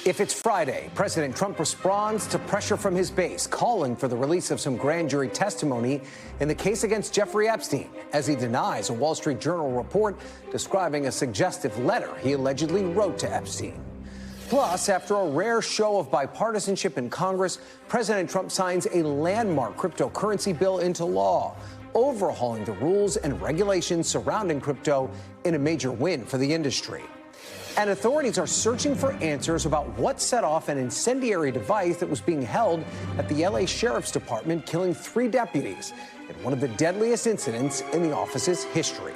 If it's Friday, President Trump responds to pressure from his base, calling for the release of some grand jury testimony in the case against Jeffrey Epstein, as he denies a Wall Street Journal report describing a suggestive letter he allegedly wrote to Epstein. Plus, after a rare show of bipartisanship in Congress, President Trump signs a landmark cryptocurrency bill into law, overhauling the rules and regulations surrounding crypto in a major win for the industry. And authorities are searching for answers about what set off an incendiary device that was being held at the LA Sheriff's Department, killing 3 deputies in one of the deadliest incidents in the office's history.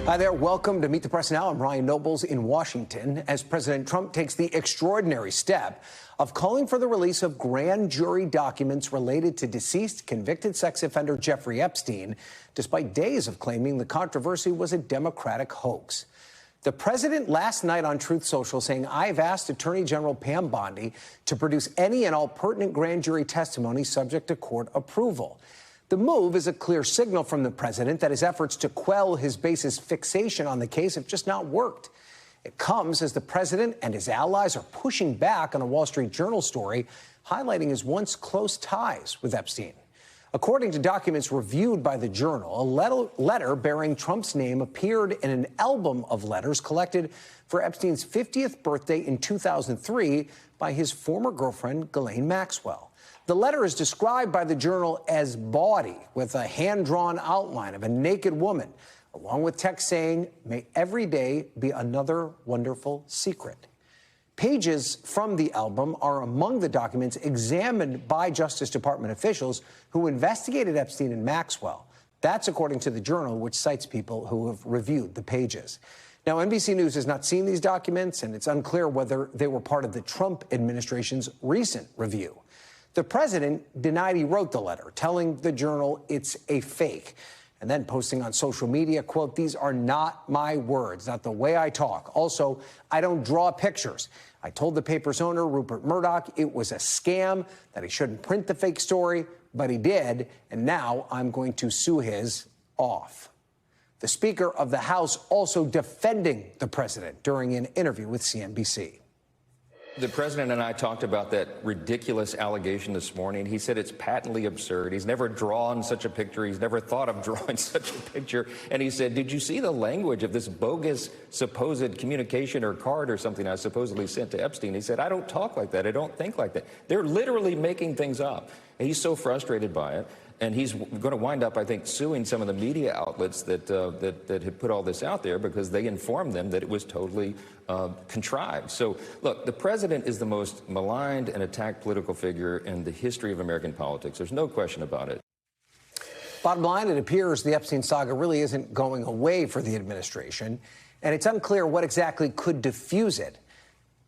Hi there. Welcome to Meet the Press Now. I'm Ryan Nobles in Washington as President Trump takes the extraordinary step of calling for the release of grand jury documents related to deceased convicted sex offender Jeffrey Epstein, despite days of claiming the controversy was a Democratic hoax. The president last night on Truth Social saying, "I've asked Attorney General Pam Bondi to produce any and all pertinent grand jury testimony subject to court approval." The move is a clear signal from the president that his efforts to quell his base's fixation on the case have just not worked. It comes as the president and his allies are pushing back on a Wall Street Journal story highlighting his once close ties with Epstein. According to documents reviewed by the Journal, a letter bearing Trump's name appeared in an album of letters collected for Epstein's 50th birthday in 2003 by his former girlfriend, Ghislaine Maxwell. The letter is described by the Journal as bawdy, with a hand-drawn outline of a naked woman, along with text saying, "May every day be another wonderful secret." Pages from the album are among the documents examined by Justice Department officials who investigated Epstein and Maxwell. That's according to the Journal, which cites people who have reviewed the pages. Now, NBC News has not seen these documents, and it's unclear whether they were part of the Trump administration's recent review. The president denied he wrote the letter, telling the Journal it's a fake, and then posting on social media, quote, "These are not my words, not the way I talk. Also, I don't draw pictures. I told the paper's owner, Rupert Murdoch, it was a scam, that he shouldn't print the fake story, but he did, and now I'm going to sue his off." The Speaker of the House also defending the president during an interview with CNBC. The president and I talked about that ridiculous allegation this morning. He said it's patently absurd. He's never drawn such a picture. He's never thought of drawing such a picture. And he said, "Did you see the language of this bogus supposed communication or card or something I supposedly sent to Epstein?" He said, "I don't talk like that. I don't think like that." They're literally making things up. And he's so frustrated by it. And he's going to wind up, I think, suing some of the media outlets that had put all this out there because they informed them that it was totally contrived. So, look, the president is the most maligned and attacked political figure in the history of American politics. There's no question about it. Bottom line, it appears the Epstein saga really isn't going away for the administration, and it's unclear what exactly could diffuse it.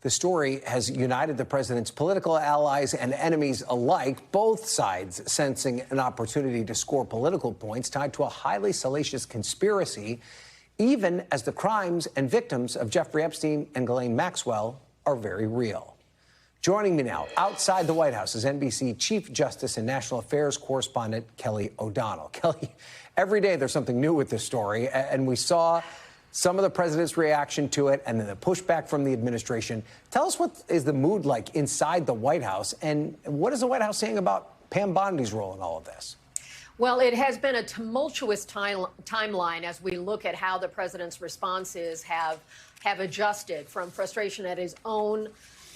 The story has united the president's political allies and enemies alike, both sides sensing an opportunity to score political points tied to a highly salacious conspiracy, even as the crimes and victims of Jeffrey Epstein and Ghislaine Maxwell are very real. Joining me now, outside the White House, is NBC Chief Justice and National Affairs correspondent Kelly O'Donnell. Kelly, every day there's something new with this story, and we saw some of the president's reaction to it and then the pushback from the administration. Tell us, what is the mood like inside the White House, and what is the White House saying about Pam Bondi's role in all of this? Well, it has been a tumultuous timeline as we look at how the president's responses have adjusted, from frustration at his own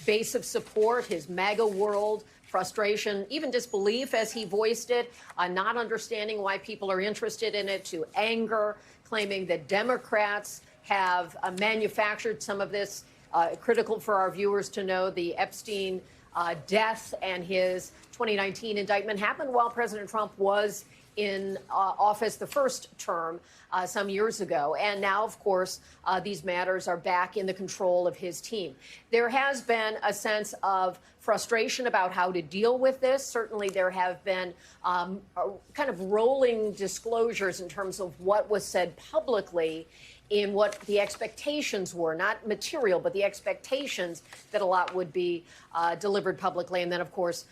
base of support, his MAGA world, frustration, even disbelief as he voiced it, not understanding why people are interested in it, to anger, claiming that Democrats have manufactured some of this. Critical for our viewers to know, the Epstein death and his 2019 indictment happened while President Trump was in office the first term some years ago. And now, of course, these matters are back in the control of his team. There has been a sense of frustration about how to deal with this. Certainly, there have been kind of rolling disclosures in terms of what was said publicly, in what the expectations were, not material, but the expectations that a lot would be delivered publicly. And then, of course,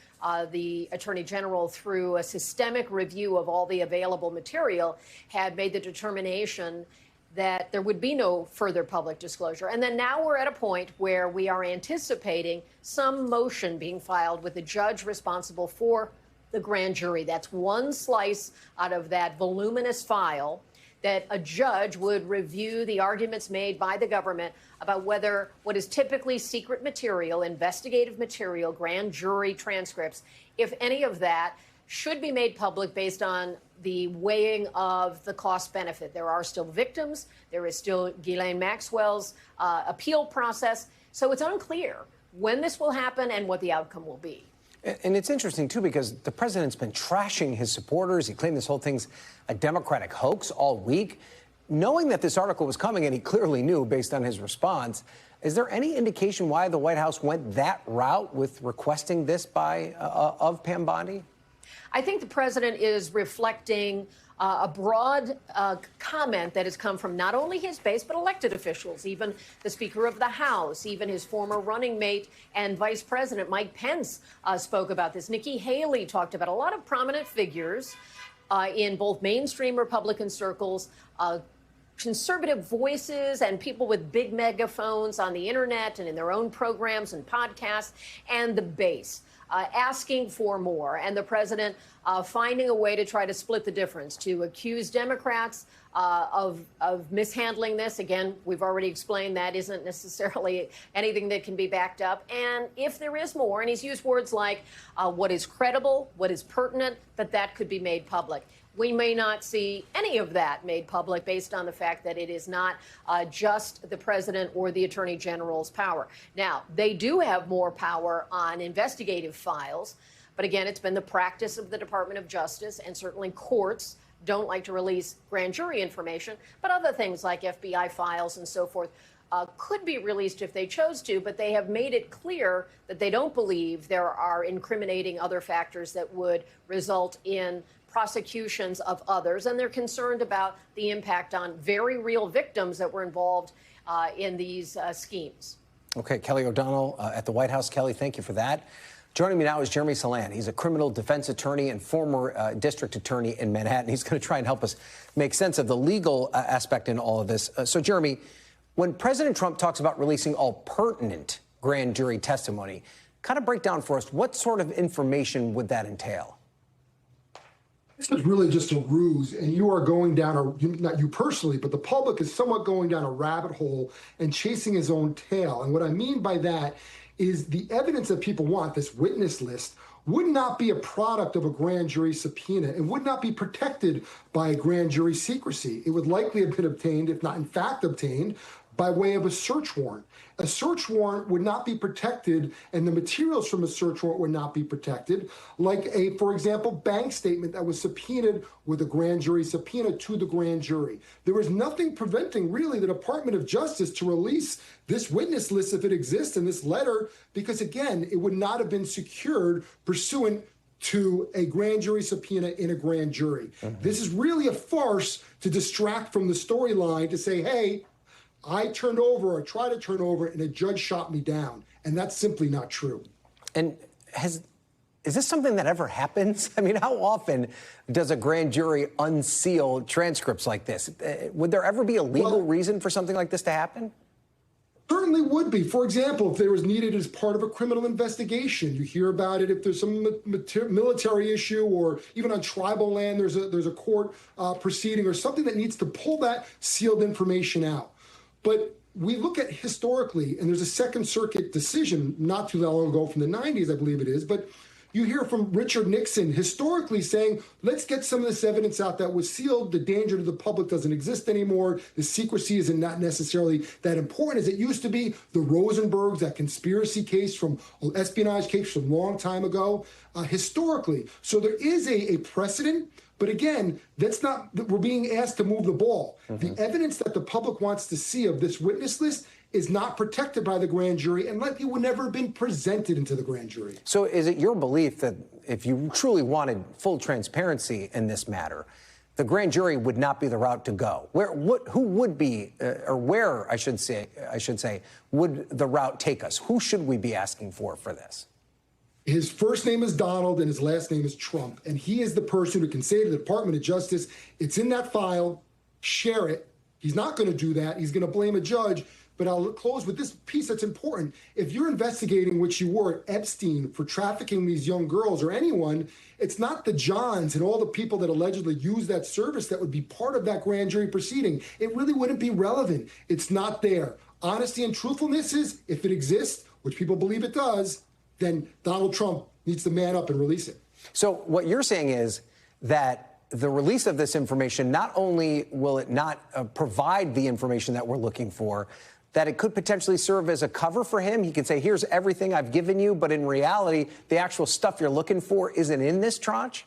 the Attorney General, through a systemic review of all the available material, had made the determination that there would be no further public disclosure. And then now we're at a point where we are anticipating some motion being filed with the judge responsible for the grand jury. That's one slice out of that voluminous file, that a judge would review the arguments made by the government about whether what is typically secret material, investigative material, grand jury transcripts, if any of that should be made public based on the weighing of the cost benefit. There are still victims. There is still Ghislaine Maxwell's appeal process. So it's unclear when this will happen and what the outcome will be. And it's interesting, too, because the president's been trashing his supporters. He claimed this whole thing's a Democratic hoax all week. Knowing that this article was coming, and he clearly knew based on his response, is there any indication why the White House went that route with requesting this of Pam Bondi? I think the president is reflecting a broad comment that has come from not only his base, but elected officials, even the Speaker of the House, even his former running mate and Vice President Mike Pence spoke about this. Nikki Haley talked about a lot of prominent figures in both mainstream Republican circles, conservative voices and people with big megaphones on the internet and in their own programs and podcasts, and the base. Asking for more, and the president finding a way to try to split the difference, to accuse Democrats of mishandling this. Again, we've already explained that isn't necessarily anything that can be backed up. And if there is more, and he's used words like what is credible, what is pertinent, that could be made public. We may not see any of that made public based on the fact that it is not just the president or the attorney general's power. Now, they do have more power on investigative files. But again, it's been the practice of the Department of Justice, and certainly courts don't like to release grand jury information. But other things like FBI files and so forth could be released if they chose to. But they have made it clear that they don't believe there are incriminating other factors that would result in prosecutions of others, and they're concerned about the impact on very real victims that were involved in these schemes. Okay, Kelly O'Donnell at the White House. Kelly, thank you for that. Joining me now is Jeremy Salan. He's a criminal defense attorney and former district attorney in Manhattan. He's going to try and help us make sense of the legal aspect in all of this. So, Jeremy, when President Trump talks about releasing all pertinent grand jury testimony, kind of break down for us, what sort of information would that entail? This is really just a ruse, and you are going down not you personally, but the public is somewhat going down a rabbit hole and chasing his own tail. And what I mean by that is the evidence that people want, this witness list, would not be a product of a grand jury subpoena and would not be protected by a grand jury secrecy. It would likely have been obtained, if not in fact obtained, by way of a search warrant. A search warrant would not be protected, and the materials from a search warrant would not be protected, like a, for example, bank statement that was subpoenaed with a grand jury subpoena to the grand jury. There was nothing preventing, really, the Department of Justice to release this witness list if it exists in this letter, because, again, it would not have been secured pursuant to a grand jury subpoena in a grand jury. This is really a farce to distract from the storyline, to say, hey, I turned over or tried to turn over and a judge shot me down. And that's simply not true. And is this something that ever happens? I mean, how often does a grand jury unseal transcripts like this? Would there ever be a legal reason for something like this to happen? Certainly would be. For example, if there was needed as part of a criminal investigation, you hear about it if there's some military issue, or even on tribal land, there's a court proceeding or something that needs to pull that sealed information out. But we look at historically, and there's a Second Circuit decision not too long ago from the 90s, I believe it is, but you hear from Richard Nixon historically saying, let's get some of this evidence out that was sealed. The danger to the public doesn't exist anymore. The secrecy is not necessarily that important as it used to be. The Rosenbergs, that conspiracy case from espionage case from a long time ago, historically. So there is a precedent. But again, that's not, we're being asked to move the ball. The evidence that the public wants to see of this witness list is not protected by the grand jury and likely would never have been presented into the grand jury. So is it your belief that if you truly wanted full transparency in this matter, the grand jury would not be the route to go? Who would be, or where, I should say, would the route take us? Who should we be asking for this? His first name is Donald and his last name is Trump. And he is the person who can say to the Department of Justice, it's in that file, share it. He's not going to do that. He's going to blame a judge. But I'll close with this piece that's important. If you're investigating, which you were at Epstein, for trafficking these young girls or anyone, it's not the Johns and all the people that allegedly use that service that would be part of that grand jury proceeding. It really wouldn't be relevant. It's not there. Honesty and truthfulness is, if it exists, which people believe it does, then Donald Trump needs to man up and release it. So what you're saying is that the release of this information, not only will it not provide the information that we're looking for, that it could potentially serve as a cover for him. He could say, here's everything I've given you, but in reality, the actual stuff you're looking for isn't in this tranche?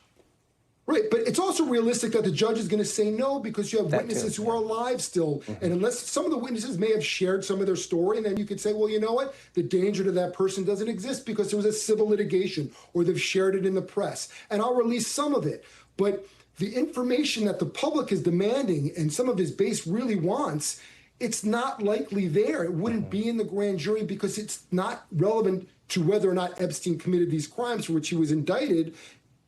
Right, but it's also realistic that the judge is going to say no because you have witnesses who are alive still. And unless some of the witnesses may have shared some of their story, and then you could say, well, you know what? The danger to that person doesn't exist because there was a civil litigation or they've shared it in the press. And I'll release some of it. But the information that the public is demanding and some of his base really wants, it's not likely there. It wouldn't be in the grand jury because it's not relevant to whether or not Epstein committed these crimes for which he was indicted.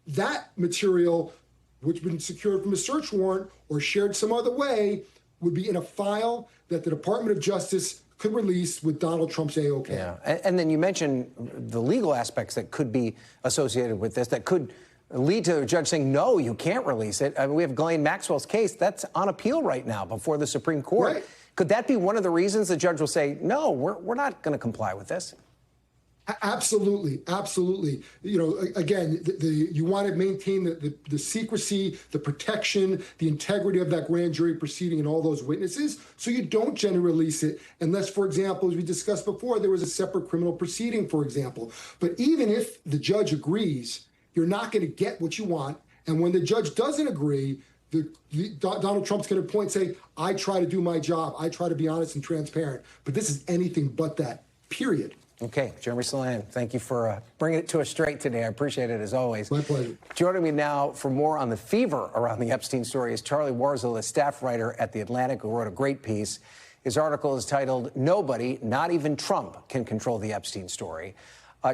That material, which has been secured from a search warrant or shared some other way, would be in a file that the Department of Justice could release with Donald Trump's A-OK. Yeah, and then you mentioned the legal aspects that could be associated with this, that could lead to a judge saying, no, you can't release it. I mean, we have Ghislaine Maxwell's case. That's on appeal right now before the Supreme Court. Right. Could that be one of the reasons the judge will say, no, we're not going to comply with this? Absolutely, absolutely. You know, again, you want to maintain the secrecy, the protection, the integrity of that grand jury proceeding and all those witnesses, so you don't generally release it unless, for example, as we discussed before, there was a separate criminal proceeding, for example. But even if the judge agrees, you're not going to get what you want. And when the judge doesn't agree, Donald Trump's going to point and say, I try to do my job. I try to be honest and transparent. But this is anything but that, period. Okay, Jeremy Salan, thank you for bringing it to us straight today. I appreciate it, as always. My pleasure. Joining me now for more on the fever around the Epstein story is Charlie Warzel, a staff writer at The Atlantic, who wrote a great piece. His article is titled, Nobody, Not Even Trump, Can Control the Epstein Story.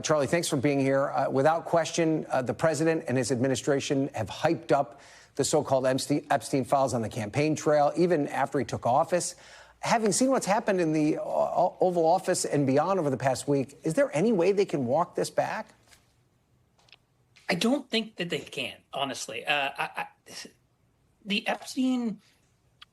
Charlie, thanks for being here. Without question, the president and his administration have hyped up the so-called Epstein files on the campaign trail, even after he took office. Having seen what's happened in the Oval Office and beyond over the past week, is there any way they can walk this back? I don't think that they can, honestly. The Epstein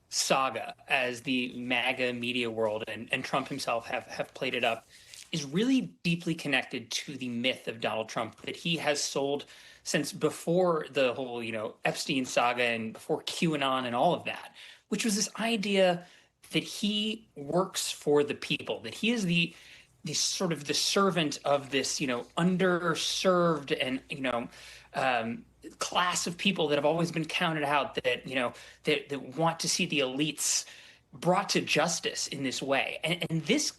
saga, as the MAGA media world and Trump himself have played it up, is really deeply connected to the myth of Donald Trump that he has sold since before the whole, Epstein saga and before QAnon and all of that, which was this idea that he works for the people, that he is the sort of the servant of this, underserved and, class of people that have always been counted out, that want to see the elites brought to justice in this way. And this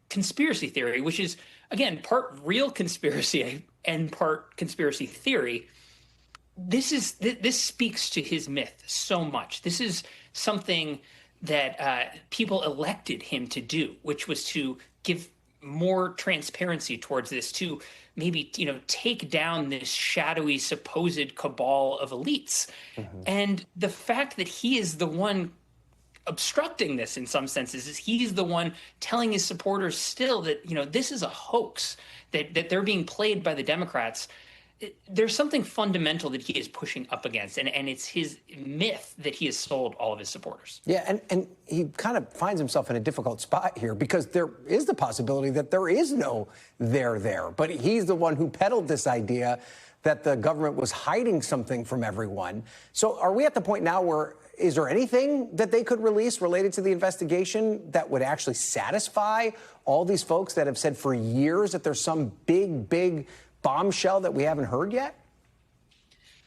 conspiracy theory, which is, again, part real conspiracy and part conspiracy theory, this speaks to his myth so much. This is something that people elected him to do, which was to give more transparency towards this, to maybe, take down this shadowy supposed cabal of elites. Mm-hmm. And the fact that he is the one obstructing this in some senses is he's the one telling his supporters still that, this is a hoax, that they're being played by the Democrats. There's something fundamental that he is pushing up against, and it's his myth that he has sold all of his supporters. Yeah, and he kind of finds himself in a difficult spot here because there is the possibility that there is no there. But he's the one who peddled this idea that the government was hiding something from everyone. So are we at the point now where is there anything that they could release related to the investigation that would actually satisfy all these folks that have said for years that there's some big bombshell that we haven't heard yet?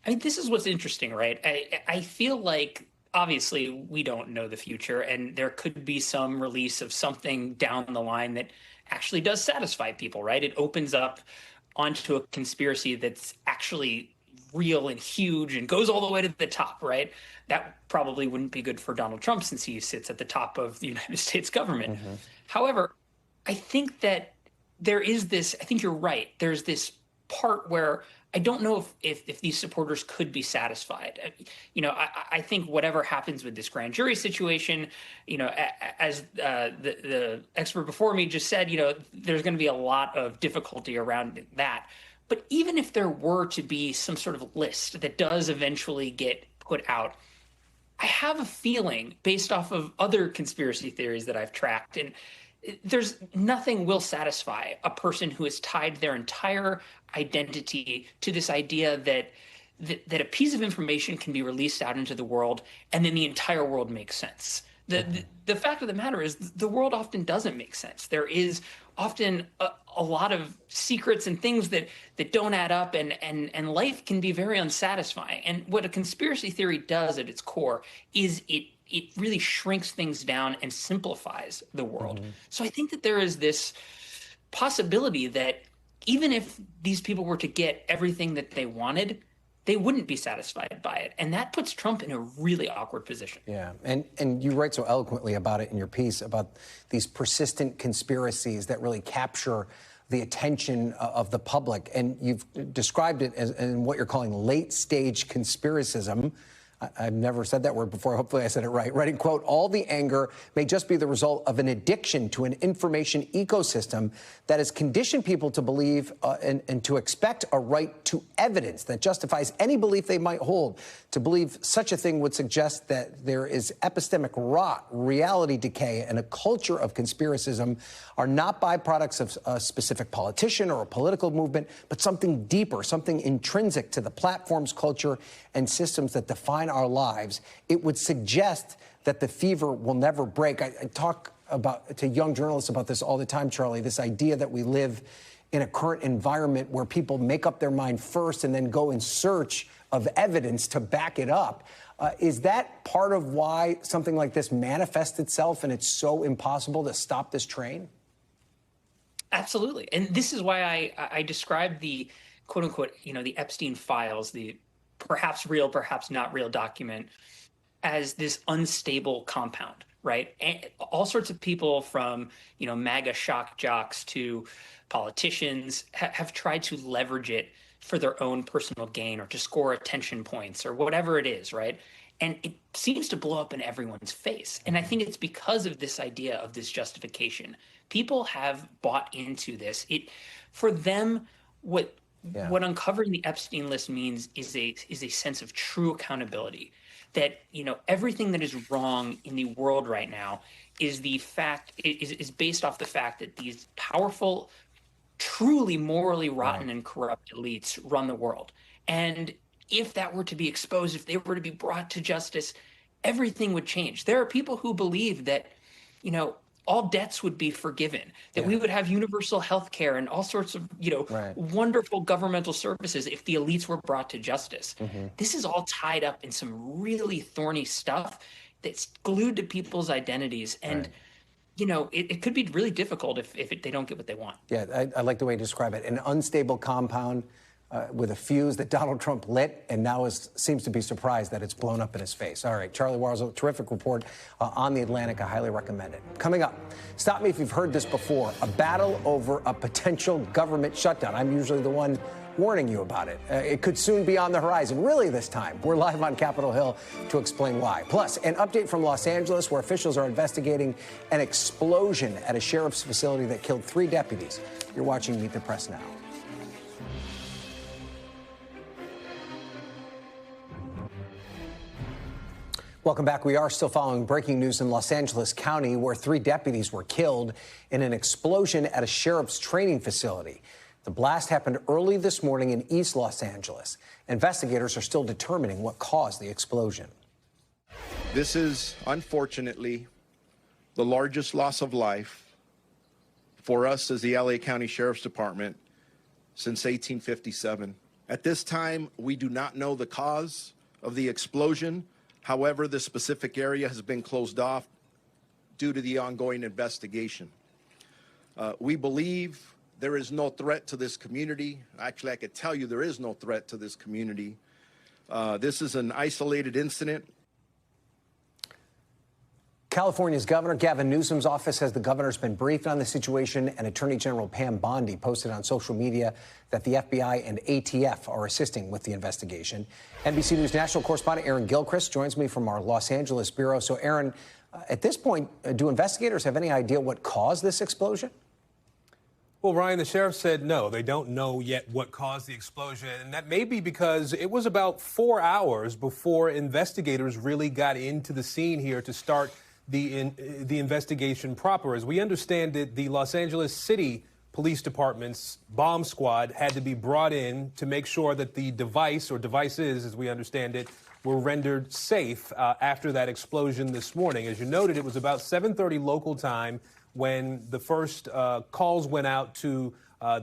I mean, this is what's interesting, right? I feel like, obviously, we don't know the future, and there could be some release of something down the line that actually does satisfy people, right? It opens up onto a conspiracy that's actually real and huge and goes all the way to the top, right? That probably wouldn't be good for Donald Trump since he sits at the top of the United States government. Mm-hmm. However, I think that there is this, I think you're right, there's this part where I don't know if these supporters could be satisfied. I think whatever happens with this grand jury situation, as the expert before me just said, there's going to be a lot of difficulty around that. But even if there were to be some sort of list that does eventually get put out, I have a feeling, based off of other conspiracy theories that I've tracked, and there's nothing will satisfy a person who has tied their entire identity to this idea that a piece of information can be released out into the world and then the entire world makes sense. The fact of the matter is the world often doesn't make sense. There is often a lot of secrets and things that don't add up, and life can be very unsatisfying. And what a conspiracy theory does at its core is it really shrinks things down and simplifies the world. So I think that there is this possibility that even if these people were to get everything that they wanted, they wouldn't be satisfied by it. And that puts Trump in a really awkward position. Yeah, and you write so eloquently about it in your piece, about these persistent conspiracies that really capture the attention of the public. And you've described it as in what you're calling late-stage conspiracism. I've never said that word before. Hopefully I said it right. Writing, quote, all the anger may just be the result of an addiction to an information ecosystem that has conditioned people to believe and to expect a right to evidence that justifies any belief they might hold. To believe such a thing would suggest that there is epistemic rot, reality decay, and a culture of conspiracism are not byproducts of a specific politician or a political movement, but something deeper, something intrinsic to the platforms, culture, and systems that define our lives. It would suggest that the fever will never break. I talk to young journalists about this all the time, Charlie, this idea that we live in a current environment where people make up their mind first and then go in search of evidence to back it up. Is that part of why something like this manifests itself and it's so impossible to stop this train? Absolutely. And this is why I described the quote unquote, the Epstein files, the perhaps real, perhaps not real document, as this unstable compound, right? And all sorts of people from, MAGA shock jocks to politicians have tried to leverage it for their own personal gain or to score attention points or whatever it is, right? And it seems to blow up in everyone's face. And I think it's because of this idea of this justification. People have bought into this. For them, what uncovering the Epstein list means is a sense of true accountability. That everything that is wrong in the world right now is based off the fact that these powerful, truly morally rotten and corrupt elites run the world. And if that were to be exposed, if they were to be brought to justice, everything would change. There are people who believe that, all debts would be forgiven, that we would have universal health care and all sorts of, wonderful governmental services if the elites were brought to justice. This is all tied up in some really thorny stuff that's glued to people's identities. And, it could be really difficult if they don't get what they want. Yeah, I like the way you describe it. An unstable compound with a fuse that Donald Trump lit and now seems to be surprised that it's blown up in his face. All right, Charlie Warzel, terrific report on The Atlantic. I highly recommend it. Coming up, stop me if you've heard this before, a battle over a potential government shutdown. I'm usually the one warning you about it. It could soon be on the horizon, really this time. We're live on Capitol Hill to explain why. Plus, an update from Los Angeles where officials are investigating an explosion at a sheriff's facility that killed 3 deputies. You're watching Meet the Press Now. Welcome back. We are still following breaking news in Los Angeles County where 3 deputies were killed in an explosion at a sheriff's training facility. The blast happened early this morning in East Los Angeles. Investigators are still determining what caused the explosion. This is, unfortunately, the largest loss of life for us as the LA County Sheriff's Department since 1857. At this time, we do not know the cause of the explosion. However, the specific area has been closed off due to the ongoing investigation. We believe there is no threat to this community. Actually, I could tell you there is no threat to this community. This is an isolated incident. California's Governor Gavin Newsom's office says the governor's been briefed on the situation, and Attorney General Pam Bondi posted on social media that the FBI and ATF are assisting with the investigation. NBC News national correspondent Aaron Gilchrist joins me from our Los Angeles bureau. So, Aaron, at this point, do investigators have any idea what caused this explosion? Well, Ryan, the sheriff said no, they don't know yet what caused the explosion. And that may be because it was about 4 hours before investigators really got into the scene here to start the investigation proper. As we understand it, the Los Angeles City Police Department's bomb squad had to be brought in to make sure that the device, or devices, as we understand it, were rendered safe after that explosion this morning. As you noted, it was about 7:30 local time when the first calls went out to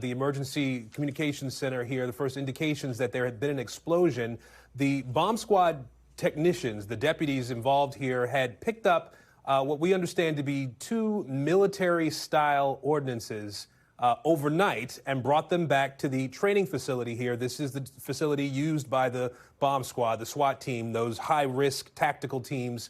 the emergency communications center here, the first indications that there had been an explosion. The bomb squad technicians, the deputies involved here, had picked up what we understand to be 2 military-style ordinances overnight and brought them back to the training facility here. This is the facility used by the bomb squad, the SWAT team, those high-risk tactical teams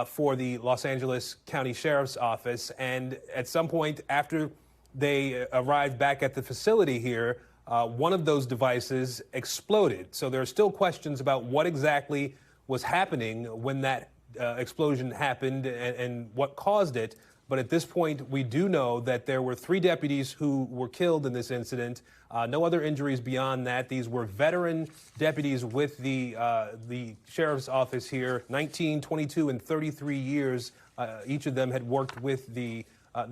for the Los Angeles County Sheriff's Office. And at some point after they arrived back at the facility here, one of those devices exploded. So there are still questions about what exactly was happening when that explosion happened and what caused it. But at this point, we do know that there were 3 deputies who were killed in this incident. No other injuries beyond that. These were veteran deputies with the sheriff's office here, 19, 22, and 33 years. Each of them had worked with the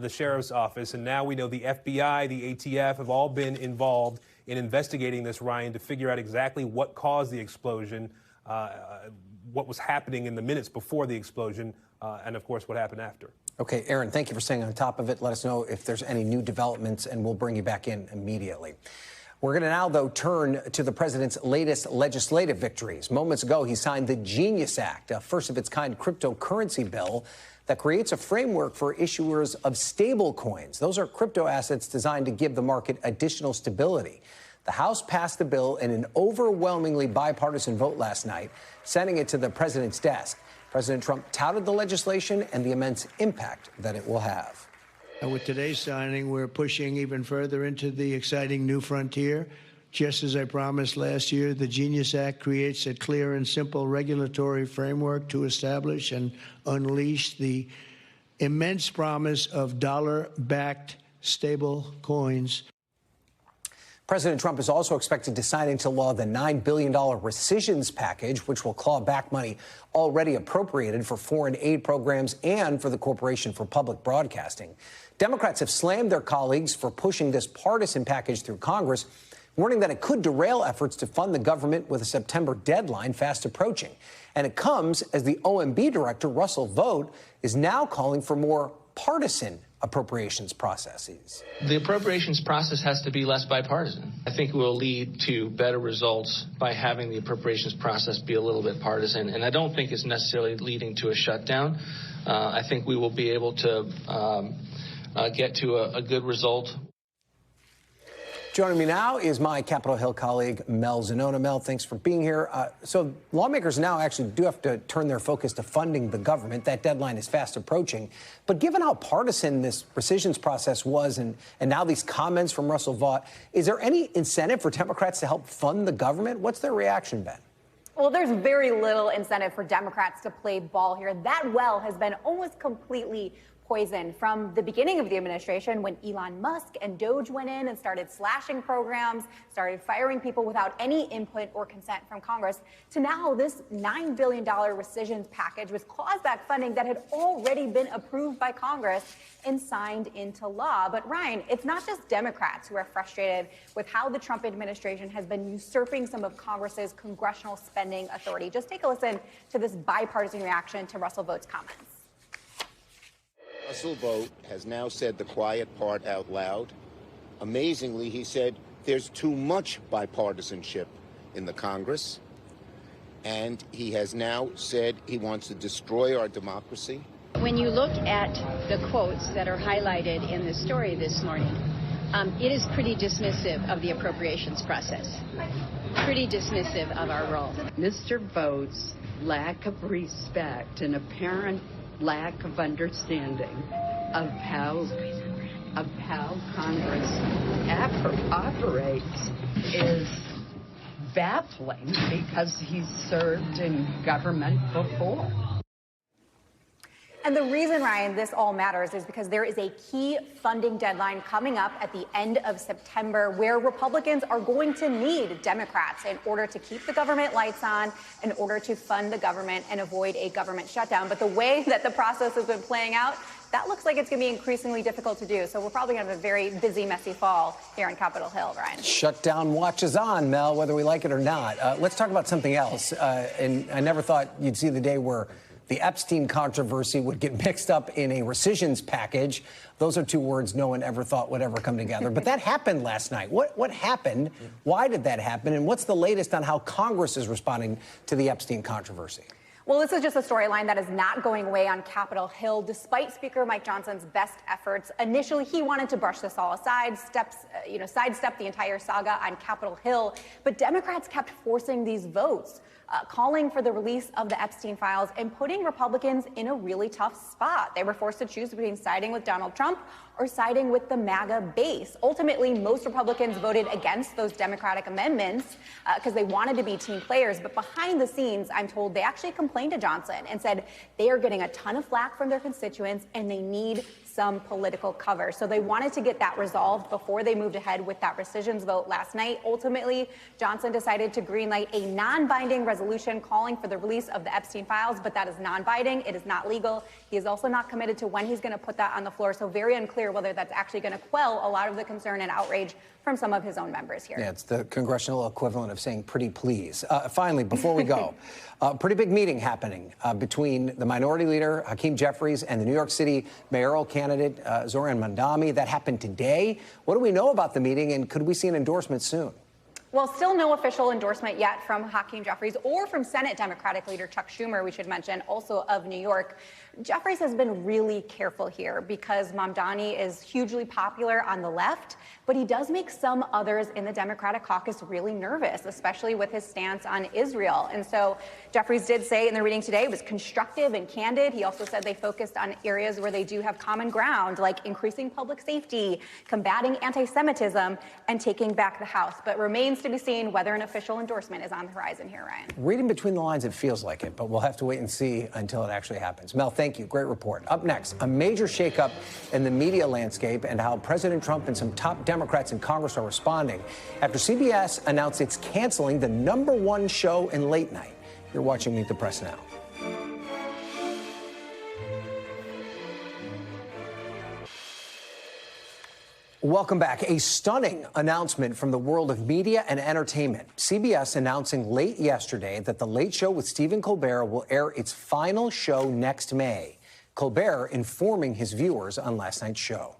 sheriff's office. And now we know the FBI, the ATF have all been involved in investigating this, Ryan, to figure out exactly what caused the explosion, what was happening in the minutes before the explosion, and, of course, what happened after. Okay, Aaron, thank you for staying on top of it. Let us know if there's any new developments, and we'll bring you back in immediately. We're going to now, though, turn to the president's latest legislative victories. Moments ago, he signed the Genius Act, a first-of-its-kind cryptocurrency bill that creates a framework for issuers of stable coins. Those are crypto assets designed to give the market additional stability. The House passed the bill in an overwhelmingly bipartisan vote last night, sending it to the president's desk. President Trump touted the legislation and the immense impact that it will have. And with today's signing, we're pushing even further into the exciting new frontier. Just as I promised last year, the Genius Act creates a clear and simple regulatory framework to establish and unleash the immense promise of dollar-backed stable coins. President Trump is also expected to sign into law the $9 billion rescissions package, which will claw back money already appropriated for foreign aid programs and for the Corporation for Public Broadcasting. Democrats have slammed their colleagues for pushing this partisan package through Congress, warning that it could derail efforts to fund the government with a September deadline fast approaching. And it comes as the OMB director, Russell Vought, is now calling for more partisan appropriations processes. The appropriations process has to be less bipartisan. I think it will lead to better results by having the appropriations process be a little bit partisan, and I don't think it's necessarily leading to a shutdown. I think we will be able to get to a good result. Joining me now is my Capitol Hill colleague, Mel Zanona. Mel, thanks for being here. So lawmakers now actually do have to turn their focus to funding the government. That deadline is fast approaching. But given how partisan this rescissions process was and now these comments from Russell Vought, is there any incentive for Democrats to help fund the government? What's their reaction been? Well, there's very little incentive for Democrats to play ball here. That well has been almost completely poison from the beginning of the administration, when Elon Musk and Doge went in and started slashing programs, started firing people without any input or consent from Congress, to now this $9 billion rescissions package with clawback funding that had already been approved by Congress and signed into law. But Ryan, it's not just Democrats who are frustrated with how the Trump administration has been usurping some of Congress's congressional spending authority. Just take a listen to this bipartisan reaction to Russell Vought's comments. Russell Vought has now said the quiet part out loud. Amazingly, he said there's too much bipartisanship in the Congress. And he has now said he wants to destroy our democracy. When you look at the quotes that are highlighted in the story this morning, it is pretty dismissive of the appropriations process, pretty dismissive of our role. Mr. Vought's lack of respect and apparent lack of understanding of how Congress operates is baffling because he's served in government before. And the reason, Ryan, this all matters is because there is a key funding deadline coming up at the end of September where Republicans are going to need Democrats in order to keep the government lights on, in order to fund the government and avoid a government shutdown. But the way that the process has been playing out, that looks like it's going to be increasingly difficult to do. So we're probably going to have a very busy, messy fall here on Capitol Hill, Ryan. Shutdown watch is on, Mel, whether we like it or not. Let's talk about something else. And I never thought you'd see the day where the Epstein controversy would get mixed up in a rescissions package. Those are two words no one ever thought would ever come together. But that happened last night. What happened? Why did that happen? And what's the latest on how Congress is responding to the Epstein controversy? Well, this is just a storyline that is not going away on Capitol Hill, despite Speaker Mike Johnson's best efforts. Initially, he wanted to brush this all aside, sidestep the entire saga on Capitol Hill. But Democrats kept forcing these votes, calling for the release of the Epstein files and putting Republicans in a really tough spot. They were forced to choose between siding with Donald Trump or siding with the MAGA base. Ultimately, most Republicans voted against those Democratic amendments because they wanted to be team players. But behind the scenes, I'm told they actually complained to Johnson and said they are getting a ton of flack from their constituents and they need some political cover. So they wanted to get that resolved before they moved ahead with that rescissions vote last night. Ultimately, Johnson decided to greenlight a non-binding resolution calling for the release of the Epstein files, but that is non-binding. It is not legal. He is also not committed to when he's going to put that on the floor. So very unclear whether that's actually going to quell a lot of the concern and outrage from some of his own members here. Yeah, it's the congressional equivalent of saying pretty please. Finally, before we go, pretty big meeting happening between the minority leader, Hakeem Jeffries, and the New York City mayoral candidate, Zohran Mamdani. That happened today. What do we know about the meeting, and could we see an endorsement soon? Well, still no official endorsement yet from Hakeem Jeffries or from Senate Democratic leader Chuck Schumer, we should mention, also of New York. Jeffries has been really careful here because Mamdani is hugely popular on the left, but he does make some others in the Democratic caucus really nervous, especially with his stance on Israel. And so Jeffries did say in the reading today it was constructive and candid. He also said they focused on areas where they do have common ground, like increasing public safety, combating anti-Semitism, and taking back the House. But remains to be seen whether an official endorsement is on the horizon here, Ryan. Reading between the lines, it feels like it, but we'll have to wait and see until it actually happens. Mel, thank you. Great report. Up next, a major shakeup in the media landscape and how President Trump and some top Democrats in Congress are responding after CBS announced it's canceling the #1 show in late night. You're watching Meet the Press now. Welcome back. A stunning announcement from the world of media and entertainment. CBS announcing late yesterday that The Late Show with Stephen Colbert will air its final show next May. Colbert informing his viewers on last night's show.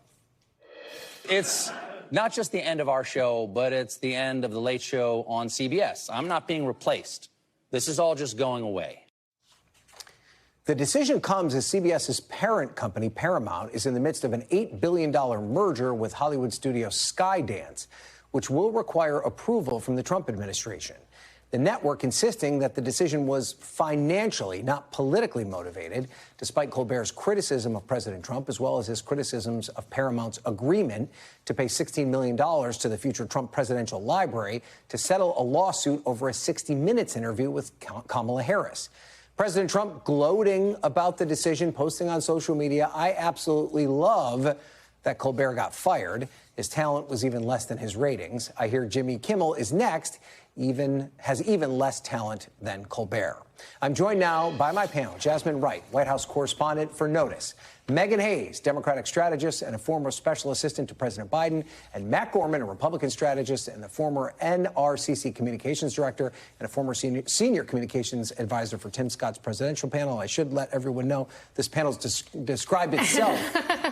It's not just the end of our show, but it's the end of The Late Show on CBS. I'm not being replaced. This is all just going away. The decision comes as CBS's parent company, Paramount, is in the midst of an $8 billion merger with Hollywood studio Skydance, which will require approval from the Trump administration. The network insisting that the decision was financially, not politically motivated, despite Colbert's criticism of President Trump, as well as his criticisms of Paramount's agreement to pay $16 million to the future Trump Presidential Library to settle a lawsuit over a 60 Minutes interview with Kamala Harris. President Trump gloating about the decision, posting on social media, "I absolutely love that Colbert got fired. His talent was even less than his ratings. I hear Jimmy Kimmel is next, has even less talent than Colbert." I'm joined now by my panel, Jasmine Wright, White House correspondent for Notice, Megan Hayes, Democratic strategist and a former special assistant to President Biden, and Matt Gorman, a Republican strategist and the former NRCC communications director and a former senior communications advisor for Tim Scott's presidential panel. I should let everyone know this panel's described itself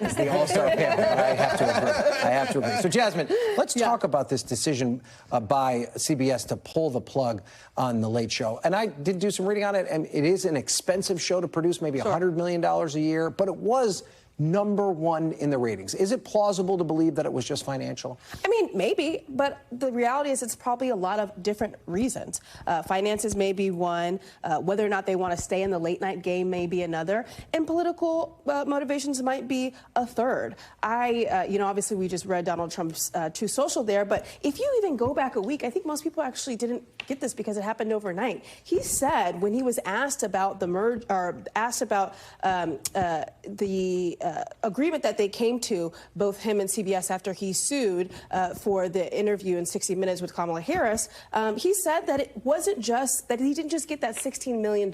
as the all-star panel, but I have to agree. So, Jasmine, let's talk about this decision by CBS to pull the plug on The Late Show. And I did do some reading on it, and it is an expensive show to produce, maybe $100 million a year, but it was #1 in the ratings. Is it plausible to believe that it was just financial? I mean, maybe, but the reality is it's probably a lot of different reasons. Finances may be one, whether or not they want to stay in the late night game may be another, and political motivations might be a third. Obviously we just read Donald Trump's Truth Social there, but if you even go back a week, I think most people actually didn't get this because it happened overnight. He said when he was asked about the merge, or asked about the agreement that they came to, both him and CBS, after he sued for the interview in 60 Minutes with Kamala Harris, he said that it wasn't just that he didn't just get that $16 million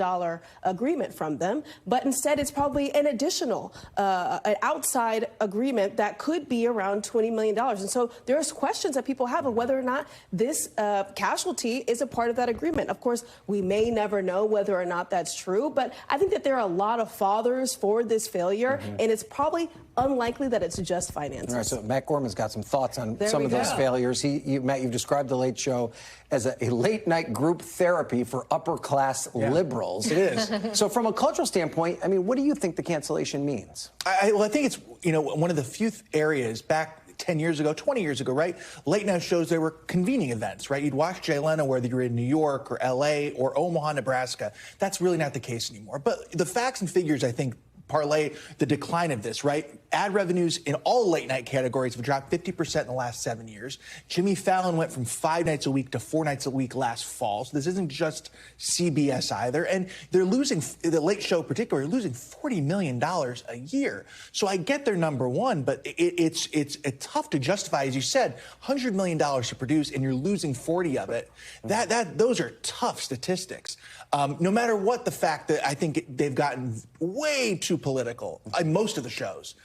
agreement from them, but instead it's probably an additional, an outside agreement that could be around $20 million. And so there's questions that people have of whether or not this casualty is a part of that agreement. Of course, we may never know whether or not that's true, but I think that there are a lot of fathers for this failure, and it's probably unlikely that it's just finances. All right, so Matt Gorman's got some thoughts on some of those failures. Matt, you've described The Late Show as a late-night group therapy for upper-class liberals. It is. So from a cultural standpoint, I mean, what do you think the cancellation means? I think it's, one of the few areas back 10 years ago, 20 years ago, right? Late night shows, they were convening events, right? You'd watch Jay Leno whether you're in New York or LA or Omaha, Nebraska. That's really not the case anymore. But the facts and figures, I think, parlay the decline of this, right? Ad revenues in all late night categories have dropped 50% in the last 7 years. Jimmy Fallon went from 5 nights a week to 4 nights a week last fall. So this isn't just CBS either. And they're losing, the Late Show in particular, losing $40 million a year. So I get they're #1, but it's tough to justify, as you said, $100 million to produce and you're losing 40 of it. Those are tough statistics. No matter what the fact that I think they've gotten way too political in most of the shows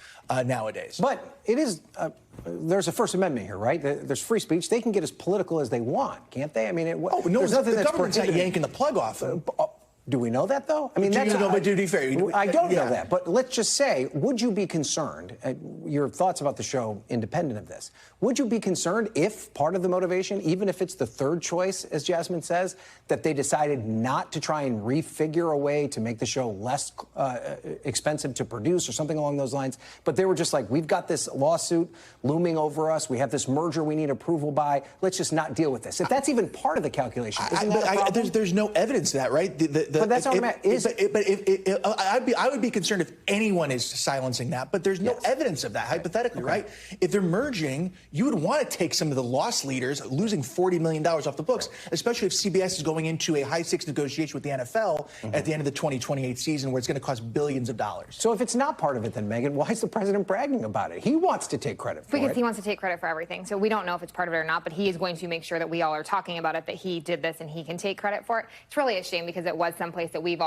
nowadays. But it is, there's a First Amendment here, right? There's free speech. They can get as political as they want, can't they? I mean, there's nothing the that's government's not yanking the plug off them. Do we know that, though? I mean, I don't know that. But let's just say, would you be concerned, your thoughts about the show independent of this, would you be concerned if part of the motivation, even if it's the third choice, as Jasmine says, that they decided not to try and refigure a way to make the show less expensive to produce or something along those lines, but they were just like, we've got this lawsuit looming over us, we have this merger we need approval by, let's just not deal with this. If that's even part of the calculation, isn't that a problem? There's no evidence of that, right? But that's what I'm at. I would be concerned if anyone is silencing that, but there's no evidence of that, hypothetically, right? If they're merging, you would want to take some of the loss leaders, losing $40 million off the books, especially if CBS is going into a high-stakes negotiation with the NFL at the end of the 2028 season where it's going to cost billions of dollars. So if it's not part of it, then, Megan, why is the president bragging about it? He wants to take credit for it. Because he wants to take credit for everything. So we don't know if it's part of it or not, but he is going to make sure that we all are talking about it, that he did this and he can take credit for it. It's really a shame because it was someplace that we've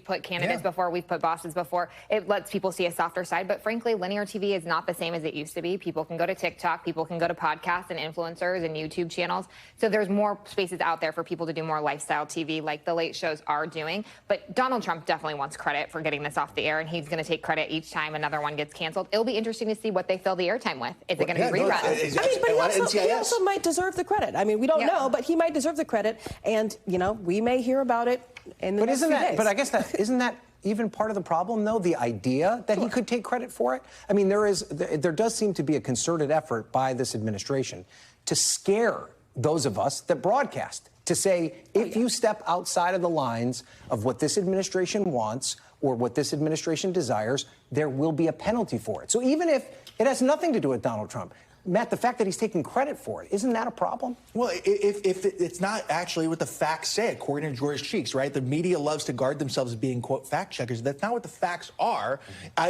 put candidates before, we've put bosses before. It lets people see a softer side, but frankly, linear TV is not the same as it used to be. People can go to TikTok, people can go to podcasts and influencers and YouTube channels. So there's more spaces out there for people to do more lifestyle TV like the late shows are doing. But Donald Trump definitely wants credit for getting this off the air, and he's going to take credit each time another one gets canceled. It'll be interesting to see what they fill the airtime with. Is it going to be reruns? But he also might deserve the credit. I mean, we don't know, but he might deserve the credit. And, we may hear about it in the next few days. But I guess isn't that even part of the problem, though, the idea that he could take credit for it? I mean, there does seem to be a concerted effort by this administration to scare those of us that broadcast, to say, if you step outside of the lines of what this administration wants or what this administration desires, there will be a penalty for it. So even if it has nothing to do with Donald Trump, Matt, the fact that he's taking credit for it, isn't that a problem? Well, if it's not actually what the facts say, according to George Cheeks, right? The media loves to guard themselves as being, quote, fact checkers. That's not what the facts are.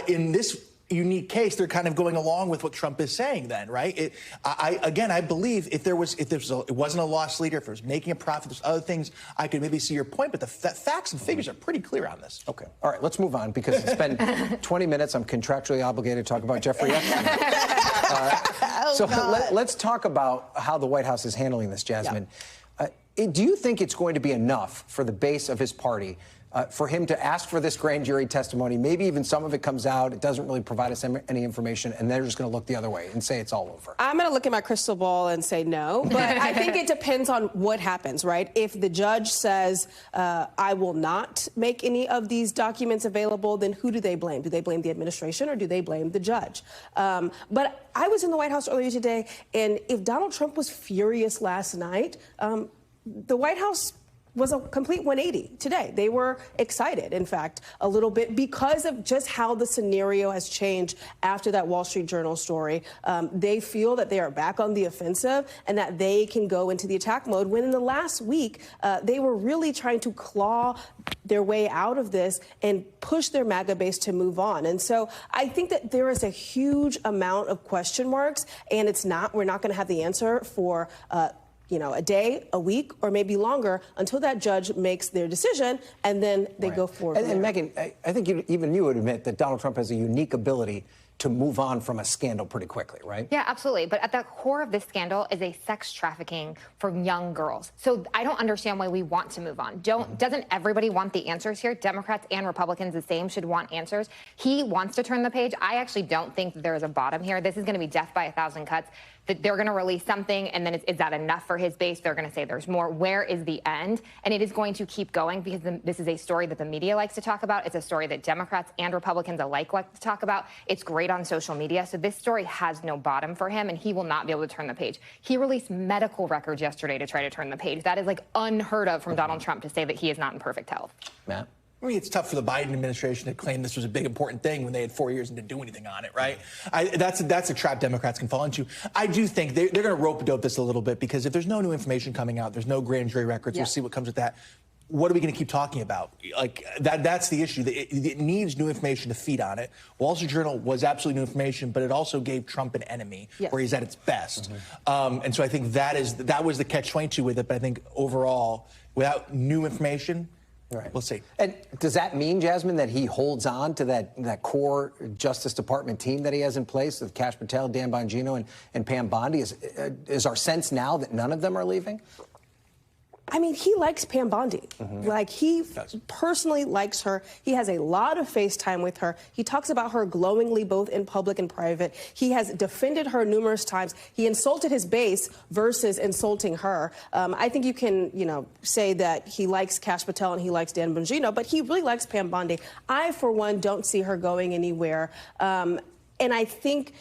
In this unique case, they're kind of going along with what Trump is saying then, right? I believe if it wasn't a loss leader, if it was making a profit, there's other things, I could maybe see your point, but the facts and figures are pretty clear on this. Okay. All right, let's move on because it's been 20 minutes. I'm contractually obligated to talk about Jeffrey Epstein. Let's talk about how the White House is handling this, Jasmine. Do you think it's going to be enough for the base of his party for him to ask for this grand jury testimony. Maybe even some of it comes out. It doesn't really provide us any information, and they're just going to look the other way and say it's all over. I'm going to look at my crystal ball and say no, but I think it depends on what happens, right? If the judge says, I will not make any of these documents available, then who do they blame? Do they blame the administration or do they blame the judge? But I was in the White House earlier today, and if Donald Trump was furious last night, the White House was a complete 180 today. They were excited, in fact, a little bit because of just how the scenario has changed after that Wall Street Journal story. They feel that they are back on the offensive and that they can go into the attack mode when in the last week they were really trying to claw their way out of this and push their MAGA base to move on. And so I think that there is a huge amount of question marks, and we're not going to have the answer for a day, a week, or maybe longer until that judge makes their decision, and then they go forward. And Megan, I think even you would admit that Donald Trump has a unique ability to move on from a scandal pretty quickly, right? Yeah, absolutely. But at the core of this scandal is a sex trafficking for young girls. So I don't understand why we want to move on. Doesn't everybody want the answers here? Democrats and Republicans the same should want answers. He wants to turn the page. I actually don't think that there is a bottom here. This is going to be death by a thousand cuts. That they're going to release something, and then is that enough for his base? They're going to say there's more. Where is the end? And it is going to keep going because this is a story that the media likes to talk about. It's a story that Democrats and Republicans alike like to talk about. It's great on social media. So this story has no bottom for him, and he will not be able to turn the page. He released medical records yesterday to try to turn the page. That is like unheard of from Donald Trump to say that he is not in perfect health. Matt? I mean, it's tough for the Biden administration to claim this was a big, important thing when they had 4 years and didn't do anything on it, right? That's a trap Democrats can fall into. I do think they're going to rope-a-dope this a little bit because if there's no new information coming out, there's no grand jury records, we'll see what comes with that. What are we going to keep talking about? Like, that's the issue. It needs new information to feed on it. Wall Street Journal was absolutely new information, but it also gave Trump an enemy where he's at its best. And so I think that was the catch-22 with it. But I think overall, without new information, we'll see. And does that mean, Jasmine, that he holds on to that core Justice Department team that he has in place with Kash Patel, Dan Bongino, and Pam Bondi? Is our sense now that none of them are leaving? I mean, he likes Pam Bondi. Like, he personally likes her. He has a lot of FaceTime with her. He talks about her glowingly, both in public and private. He has defended her numerous times. He insulted his base versus insulting her. I think you can, say that he likes Kash Patel and he likes Dan Bongino, but he really likes Pam Bondi. I, for one, don't see her going anywhere. And I think,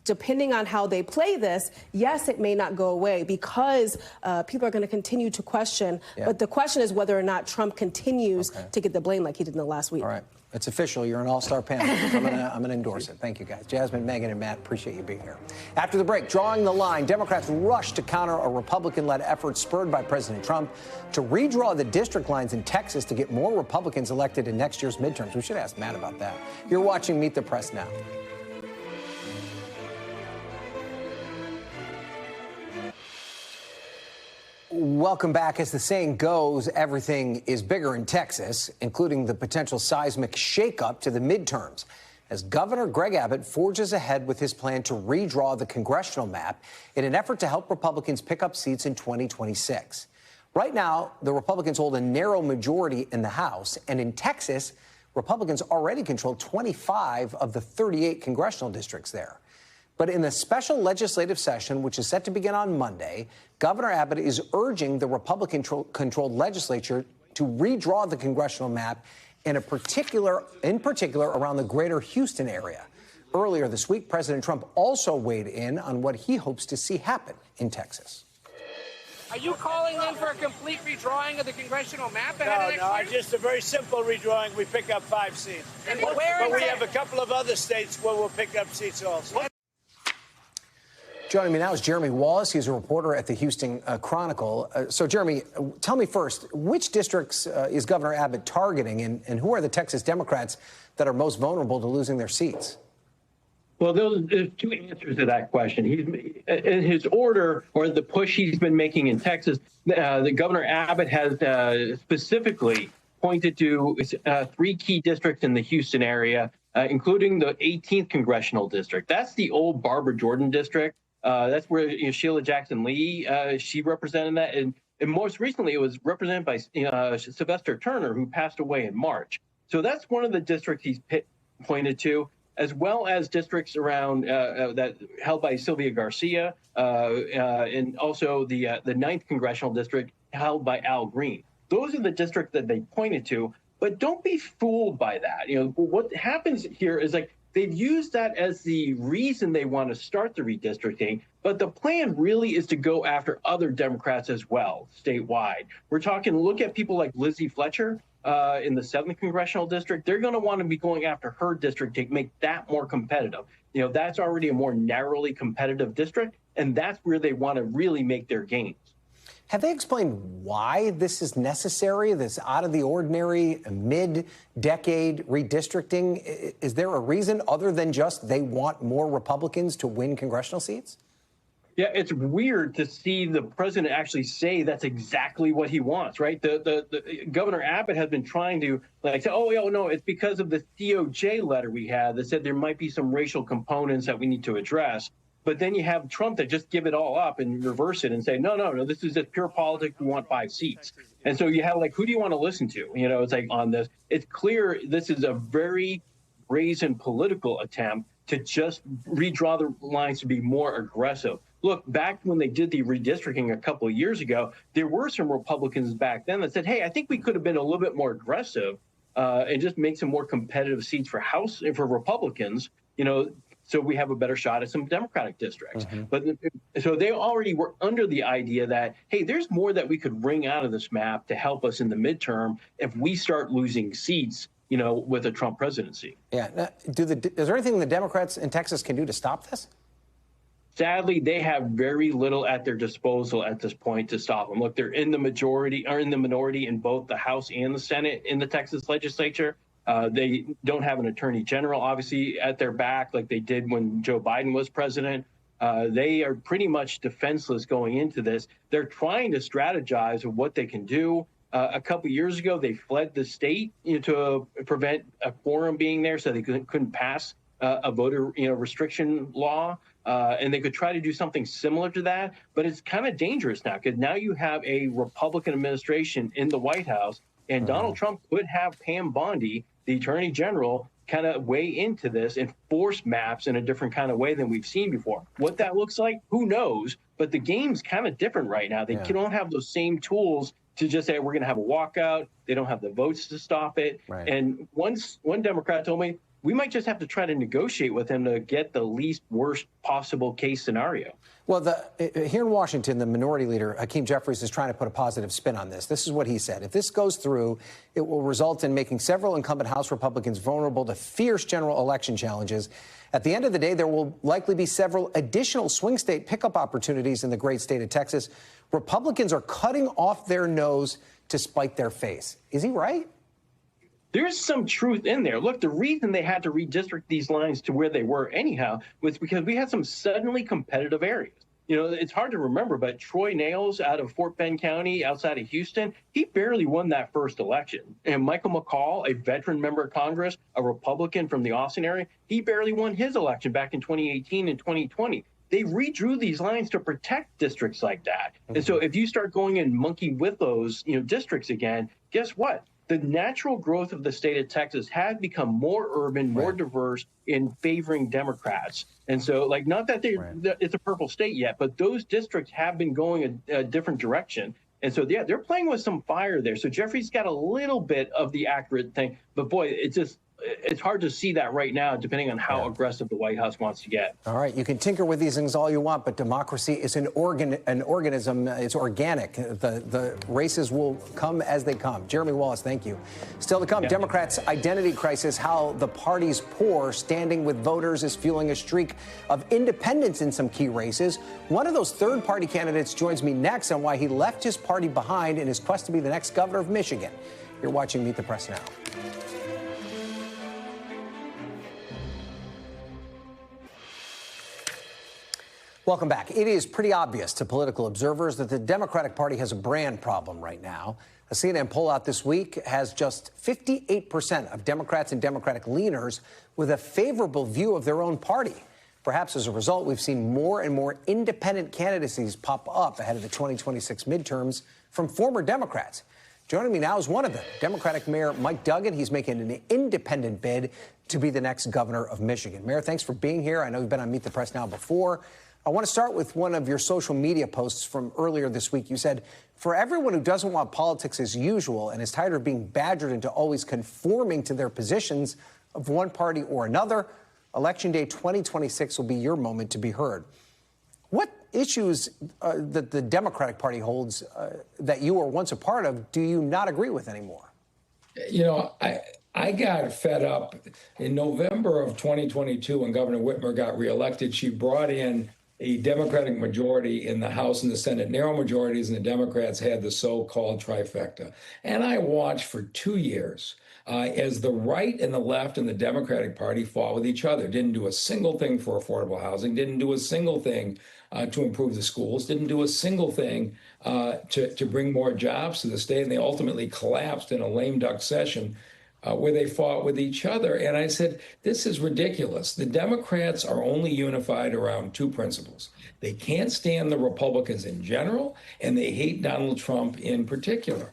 depending on how they play this, yes, it may not go away because people are going to continue to question. But the question is whether or not Trump continues to get the blame like he did in the last week. All right. It's official. You're an all-star panelist. I'm going to endorse it. Thank you, guys. Jasmine, Megan, and Matt, appreciate you being here. After the break, drawing the line, Democrats rush to counter a Republican-led effort spurred by President Trump to redraw the district lines in Texas to get more Republicans elected in next year's midterms. We should ask Matt about that. You're watching Meet the Press Now. Welcome back. As the saying goes, everything is bigger in Texas, including the potential seismic shakeup to the midterms, as Governor Greg Abbott forges ahead with his plan to redraw the congressional map in an effort to help Republicans pick up seats in 2026. Right now, the Republicans hold a narrow majority in the House, and in Texas, Republicans already control 25 of the 38 congressional districts there. But in a special legislative session, which is set to begin on Monday, Governor Abbott is urging the Republican-controlled legislature to redraw the congressional map in particular around the greater Houston area. Earlier this week, President Trump also weighed in on what he hopes to see happen in Texas. Are you calling in for a complete redrawing of the congressional map ahead of next year? Just a very simple redrawing. We pick up 5 seats. And but we have a couple of other states where we'll pick up seats also. Joining me now is Jeremy Wallace. He's a reporter at the Houston Chronicle. So, Jeremy, tell me first, which districts is Governor Abbott targeting, and who are the Texas Democrats that are most vulnerable to losing their seats? Well, there's 2 answers to that question. In his order, or the push he's been making in Texas, the Governor Abbott has specifically pointed to 3 key districts in the Houston area, including the 18th congressional district. That's the old Barbara Jordan district. That's where Sheila Jackson Lee, she represented that. And And most recently, it was represented by Sylvester Turner, who passed away in March. So that's one of the districts he's pointed to, as well as districts around that held by Sylvia Garcia, and also the 9th Congressional District held by Al Green. Those are the districts that they pointed to, but don't be fooled by that. What happens here is like they've used that as the reason they want to start the redistricting, but the plan really is to go after other Democrats as well, statewide. We're talking, look at people like Lizzie Fletcher in the 7th Congressional District. They're going to want to be going after her district to make that more competitive. That's already a more narrowly competitive district, and that's where they want to really make their gains. Have they explained why this is necessary, this out-of-the-ordinary, mid-decade redistricting? Is there a reason other than just they want more Republicans to win congressional seats? Yeah, it's weird to see the president actually say that's exactly what he wants, right? The Governor Abbott has been trying to say, oh, no, it's because of the DOJ letter we had that said there might be some racial components that we need to address. But then you have Trump that just give it all up and reverse it and say, no, this is just pure politics. We want 5 seats. And so you have who do you want to listen to? It's like on this. It's clear this is a very brazen political attempt to just redraw the lines to be more aggressive. Look, back when they did the redistricting a couple of years ago, there were some Republicans back then that said, hey, I think we could have been a little bit more aggressive and just make some more competitive seats for House and for Republicans, so we have a better shot at some Democratic districts. But so they already were under the idea that, hey, there's more that we could wring out of this map to help us in the midterm if we start losing seats, with a Trump presidency. Yeah. Now, is there anything the Democrats in Texas can do to stop this? Sadly, they have very little at their disposal at this point to stop them. Look, they're in the minority in both the House and the Senate in the Texas legislature. They don't have an attorney general, obviously, at their back like they did when Joe Biden was president. They are pretty much defenseless going into this. They're trying to strategize of what they can do. A couple years ago, they fled the state to prevent a quorum being there so they couldn't pass a voter restriction law. And they could try to do something similar to that. But it's kind of dangerous now because now you have a Republican administration in the White House. And Donald Trump could have Pam Bondi, the attorney general, kind of weigh into this and force maps in a different kind of way than we've seen before. What that looks like, who knows? But the game's kind of different right now. They don't have those same tools to just say, we're going to have a walkout. They don't have the votes to stop it. Right. And one Democrat told me, we might just have to try to negotiate with him to get the least worst possible case scenario. Well, here in Washington, the minority leader, Hakeem Jeffries, is trying to put a positive spin on this. This is what he said. If this goes through, it will result in making several incumbent House Republicans vulnerable to fierce general election challenges. At the end of the day, there will likely be several additional swing state pickup opportunities in the great state of Texas. Republicans are cutting off their nose to spite their face. Is he right? There's some truth in there. Look, the reason they had to redistrict these lines to where they were anyhow was because we had some suddenly competitive areas. It's hard to remember, but Troy Nails out of Fort Bend County outside of Houston, he barely won that first election. And Michael McCall, a veteran member of Congress, a Republican from the Austin area, he barely won his election back in 2018 and 2020. They redrew these lines to protect districts like that. And so if you start going and monkeying with those, districts again, guess what? The natural growth of the state of Texas has become more urban, more diverse in favoring Democrats. And so, not that it's a purple state yet, but those districts have been going a different direction. And so, they're playing with some fire there. So Jeffrey's got a little bit of the accurate thing, but boy, it's hard to see that right now, depending on how aggressive the White House wants to get. All right, you can tinker with these things all you want, but democracy is an organism. It's organic. The races will come as they come. Jeremy Wallace, thank you. Still to come, Democrats' identity crisis, how the party's poor standing with voters is fueling a streak of independents in some key races. One of those third-party candidates joins me next on why he left his party behind in his quest to be the next governor of Michigan. You're watching Meet the Press Now. Welcome back. It is pretty obvious to political observers that the Democratic Party has a brand problem right now. A CNN poll out this week has just 58% of Democrats and Democratic leaners with a favorable view of their own party. Perhaps as a result, we've seen more and more independent candidacies pop up ahead of the 2026 midterms from former Democrats. Joining me now is one of them, Democratic Mayor Mike Duggan. He's making an independent bid to be the next governor of Michigan. Mayor, thanks for being here. I know you've been on Meet the Press Now before. I want to start with one of your social media posts from earlier this week. You said, for everyone who doesn't want politics as usual and is tired of being badgered into always conforming to their positions of one party or another, Election Day 2026 will be your moment to be heard. What issues that the Democratic Party holds that you were once a part of do you not agree with anymore? You know, I got fed up in November of 2022 when Governor Whitmer got reelected. She brought in a Democratic majority in the House and the Senate, narrow majorities, and the Democrats had the so-called trifecta. And I watched for 2 years as the right and the left and the Democratic Party fought with each other. Didn't do a single thing for affordable housing, didn't do a single thing to improve the schools, didn't do a single thing to bring more jobs to the state. And they ultimately collapsed in a lame duck session where they fought with each other. And I said, this is ridiculous. The Democrats are only unified around two principles. They can't stand the Republicans in general, and they hate Donald Trump in particular.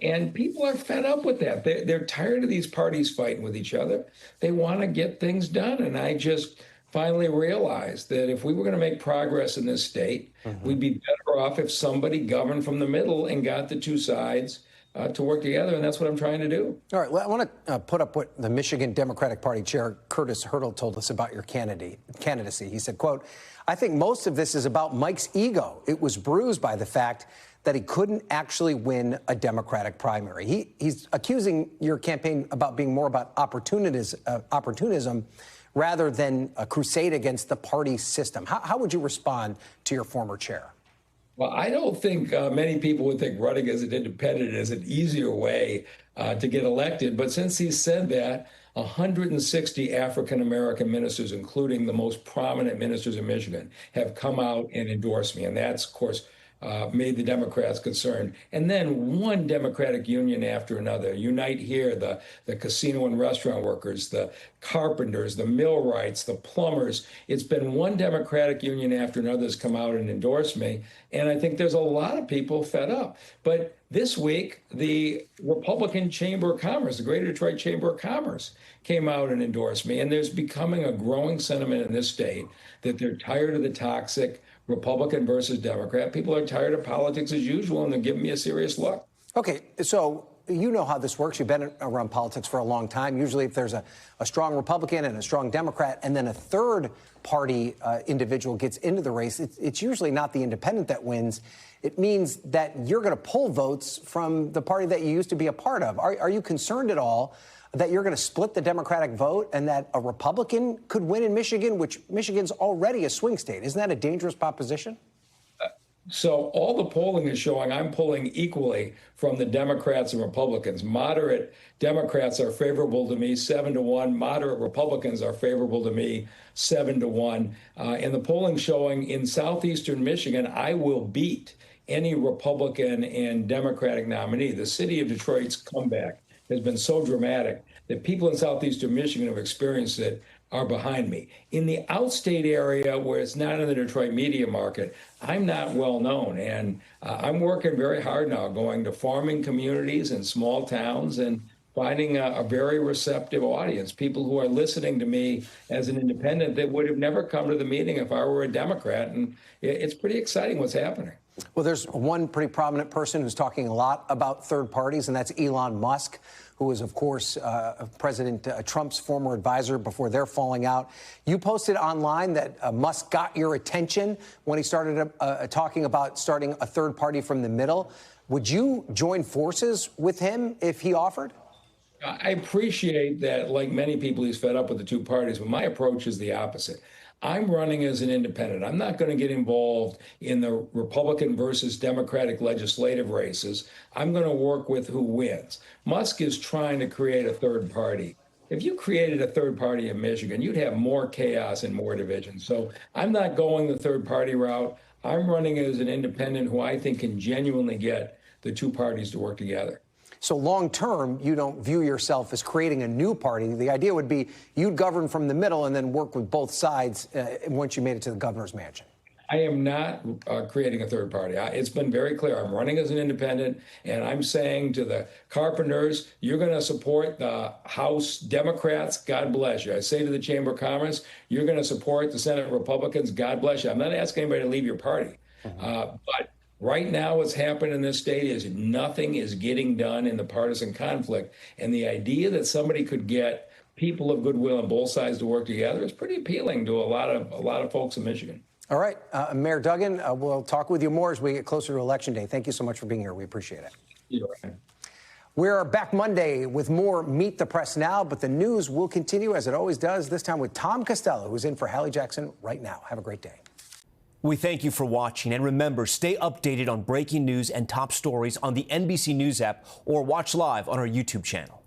And people are fed up with that. They're tired of these parties fighting with each other. They want to get things done. And I just finally realized that if we were going to make progress in this state, we'd be better off if somebody governed from the middle and got the two sides to work together, and that's what I'm trying to do. All right, well, I want to put up what the Michigan Democratic Party Chair Curtis Hurdle told us about your candidacy. He said, quote, I think most of this is about Mike's ego. It was bruised by the fact that he couldn't actually win a Democratic primary. He's accusing your campaign about being more about opportunism rather than a crusade against the party system. How would you respond to your former chair? Well, I don't think many people would think running as an independent is an easier way to get elected. But since he said that, 160 African-American ministers, including the most prominent ministers in Michigan, have come out and endorsed me. And that's, of course, made the Democrats concerned. And then one Democratic union after another. Unite Here, the casino and restaurant workers, the carpenters, the millwrights, the plumbers. It's been one Democratic union after another has come out and endorsed me. And I think there's a lot of people fed up. But this week, the Republican Chamber of Commerce, the Greater Detroit Chamber of Commerce, came out and endorsed me. And there's becoming a growing sentiment in this state that they're tired of the toxic Republican versus Democrat. People are tired of politics as usual, and they're giving me a serious look. Okay, so you know how this works. You've been around politics for a long time. Usually if there's a strong Republican and a strong Democrat and then a third party individual gets into the race, it's usually not the independent that wins. It means that you're going to pull votes from the party that you used to be a part of. Are you concerned at all that you're going to split the Democratic vote and that a Republican could win in Michigan, which Michigan's already a swing state? Isn't that a dangerous proposition? So all the polling is showing I'm pulling equally from the Democrats and Republicans. Moderate Democrats are favorable to me 7-1. Moderate Republicans are favorable to me 7-1. And the polling showing in southeastern Michigan, I will beat any Republican and Democratic nominee. The city of Detroit's comeback has been so dramatic that people in southeastern Michigan have experienced it are behind me. In the outstate area where it's not in the Detroit media market, I'm not well known. And I'm working very hard now, going to farming communities and small towns and finding a very receptive audience, people who are listening to me as an independent that would have never come to the meeting if I were a Democrat. And it's pretty exciting what's happening. Well, there's one pretty prominent person who's talking a lot about third parties, and that's Elon Musk, who is, of course, President Trump's former advisor before their falling out. You posted online that Musk got your attention when he started talking about starting a third party from the middle. Would you join forces with him if he offered? I appreciate that, like many people, he's fed up with the two parties, but my approach is the opposite. I'm running as an independent. I'm not going to get involved in the Republican versus Democratic legislative races. I'm going to work with who wins. Musk is trying to create a third party. If you created a third party in Michigan, you'd have more chaos and more division. So I'm not going the third party route. I'm running as an independent who I think can genuinely get the two parties to work together. So long term, you don't view yourself as creating a new party. The idea would be you'd govern from the middle and then work with both sides once you made it to the governor's mansion. I am not creating a third party. It's been very clear. I'm running as an independent, and I'm saying to the Carpenters, you're going to support the House Democrats, God bless you. I say to the Chamber of Commerce, you're going to support the Senate Republicans, God bless you. I'm not asking anybody to leave your party. But right now what's happened in this state is nothing is getting done in the partisan conflict. And the idea that somebody could get people of goodwill on both sides to work together is pretty appealing to a lot of folks in Michigan. All right, Mayor Duggan, we'll talk with you more as we get closer to Election Day. Thank you so much for being here. We appreciate it. You're right. We're back Monday with more Meet the Press Now, but the news will continue as it always does, this time with Tom Costello, who's in for Hallie Jackson right now. Have a great day. We thank you for watching, and remember, stay updated on breaking news and top stories on the NBC News app or watch live on our YouTube channel.